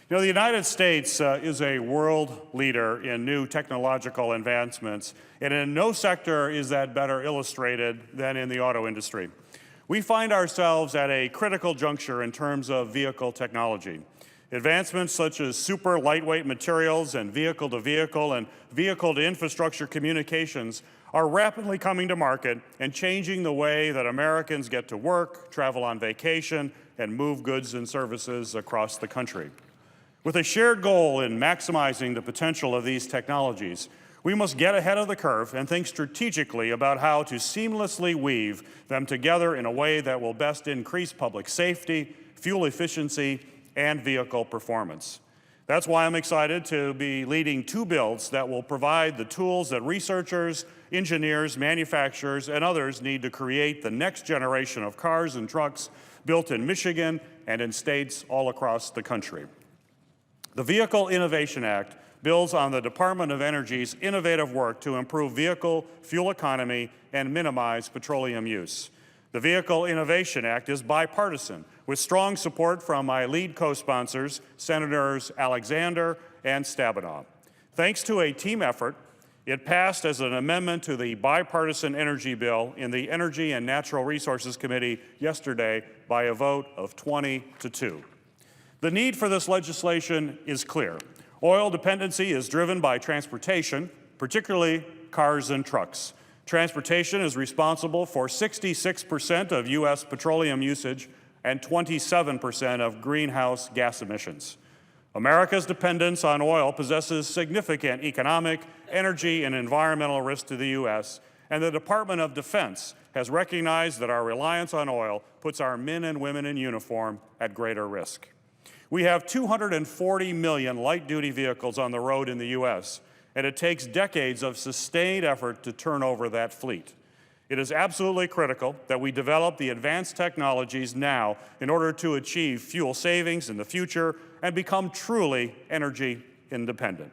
You know, the United States is a world leader in new technological advancements, and in no sector is that better illustrated than in the auto industry. We find ourselves at a critical juncture in terms of vehicle technology. Advancements such as super lightweight materials and vehicle-to-vehicle and vehicle-to-infrastructure communications are rapidly coming to market and changing the way that Americans get to work, travel on vacation, and move goods and services across the country. With a shared goal in maximizing the potential of these technologies, we must get ahead of the curve and think strategically about how to seamlessly weave them together in a way that will best increase public safety, fuel efficiency, and vehicle performance. That's why I'm excited to be leading two bills that will provide the tools that researchers, engineers, manufacturers, and others need to create the next generation of cars and trucks built in Michigan and in states all across the country. The Vehicle Innovation Act builds on the Department of Energy's innovative work to improve vehicle fuel economy and minimize petroleum use. The Vehicle Innovation Act is bipartisan, with strong support from my lead co-sponsors, Senators Alexander and Stabenow. Thanks to a team effort, it passed as an amendment to the bipartisan energy bill in the Energy and Natural Resources Committee yesterday by a vote of 20-2. The need for this legislation is clear. Oil dependency is driven by transportation, particularly cars and trucks. Transportation is responsible for 66% of U.S. petroleum usage and 27% of greenhouse gas emissions. America's dependence on oil possesses significant economic, energy, and environmental risk to the U.S., and the Department of Defense has recognized that our reliance on oil puts our men and women in uniform at greater risk. We have 240 million light-duty vehicles on the road in the U.S., and it takes decades of sustained effort to turn over that fleet. It is absolutely critical that we develop the advanced technologies now in order to achieve fuel savings in the future and become truly energy independent.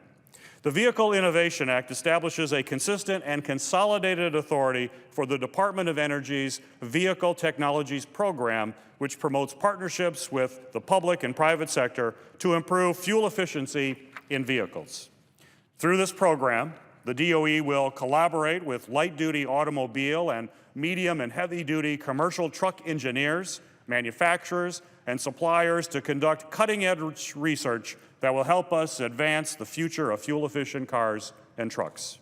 The Vehicle Innovation Act establishes a consistent and consolidated authority for the Department of Energy's Vehicle Technologies Program, which promotes partnerships with the public and private sector to improve fuel efficiency in vehicles. Through this program, the DOE will collaborate with light-duty automobile and medium and heavy-duty commercial truck engineers, manufacturers, and suppliers to conduct cutting-edge research that will help us advance the future of fuel-efficient cars and trucks.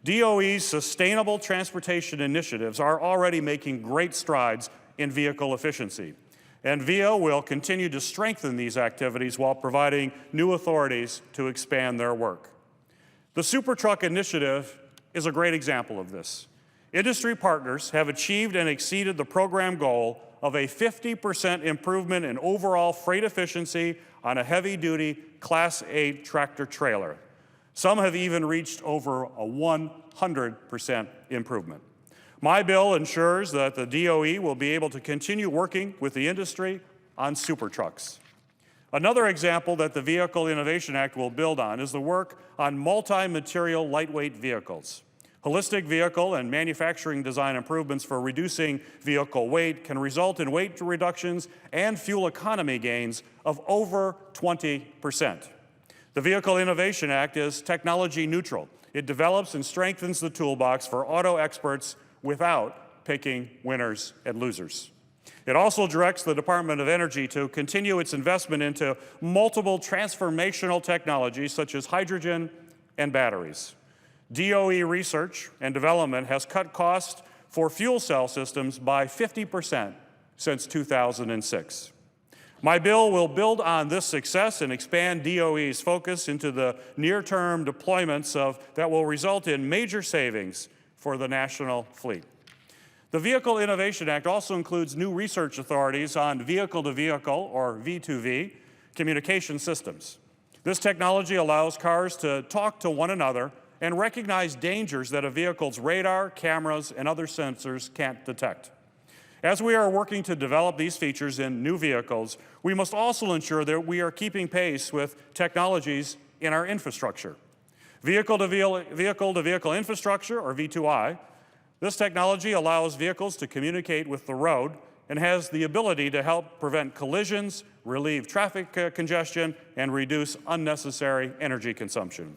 DOE's sustainable transportation initiatives are already making great strides in vehicle efficiency, and VIA will continue to strengthen these activities while providing new authorities to expand their work. The SuperTruck initiative is a great example of this. Industry partners have achieved and exceeded the program goal of a 50% improvement in overall freight efficiency on a heavy-duty Class 8 tractor-trailer. Some have even reached over a 100% improvement. My bill ensures that the DOE will be able to continue working with the industry on SuperTrucks. Another example that the Vehicle Innovation Act will build on is the work on multi-material lightweight vehicles. Holistic vehicle and manufacturing design improvements for reducing vehicle weight can result in weight reductions and fuel economy gains of over 20%. The Vehicle Innovation Act is technology neutral. It develops and strengthens the toolbox for auto experts without picking winners and losers. It also directs the Department of Energy to continue its investment into multiple transformational technologies such as hydrogen and batteries. DOE research and development has cut costs for fuel cell systems by 50% since 2006. My bill will build on this success and expand DOE's focus into the near-term deployments that will result in major savings for the national fleet. The Vehicle Innovation Act also includes new research authorities on vehicle-to-vehicle, or V2V, communication systems. This technology allows cars to talk to one another and recognize dangers that a vehicle's radar, cameras, and other sensors can't detect. As we are working to develop these features in new vehicles, we must also ensure that we are keeping pace with technologies in our infrastructure. Vehicle-to-vehicle infrastructure, or V2I, this technology allows vehicles to communicate with the road and has the ability to help prevent collisions, relieve traffic congestion, and reduce unnecessary energy consumption.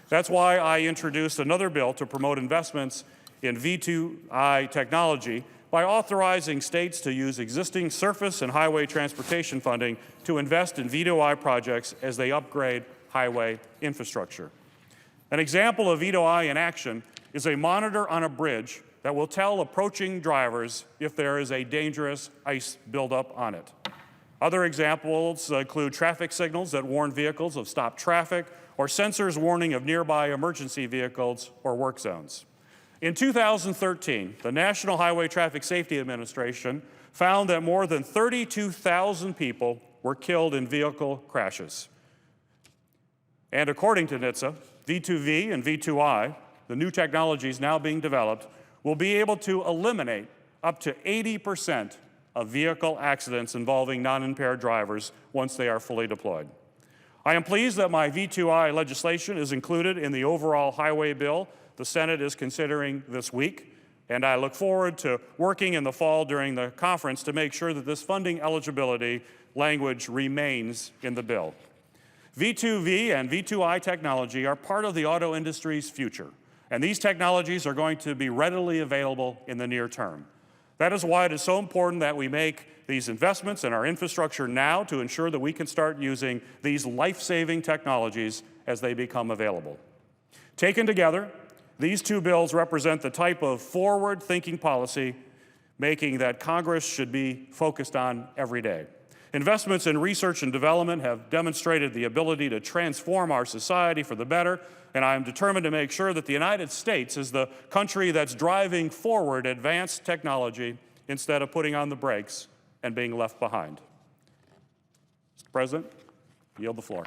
That's why I introduced another bill to promote investments in V2I technology by authorizing states to use existing surface and highway transportation funding to invest in V2I projects as they upgrade highway infrastructure. An example of V2I in action is a monitor on a bridge that will tell approaching drivers if there is a dangerous ice buildup on it. Other examples include traffic signals that warn vehicles of stopped traffic, or sensors warning of nearby emergency vehicles or work zones. In 2013, the National Highway Traffic Safety Administration found that more than 32,000 people were killed in vehicle crashes. And according to NHTSA, V2V and V2I, the new technologies now being developed, will be able to eliminate up to 80% of vehicle accidents involving non-impaired drivers once they are fully deployed. I am pleased that my V2I legislation is included in the overall highway bill the Senate is considering this week, and I look forward to working in the fall during the conference to make sure that this funding eligibility language remains in the bill. V2V and V2I technology are part of the auto industry's future, and these technologies are going to be readily available in the near term. That is why it is so important that we make these investments in our infrastructure now to ensure that we can start using these life-saving technologies as they become available. Taken together, these two bills represent the type of forward-thinking policy making that Congress should be focused on every day. Investments in research and development have demonstrated the ability to transform our society for the better, and I am determined to make sure that the United States is the country that's driving forward advanced technology instead of putting on the brakes and being left behind. Mr. President, I yield the floor.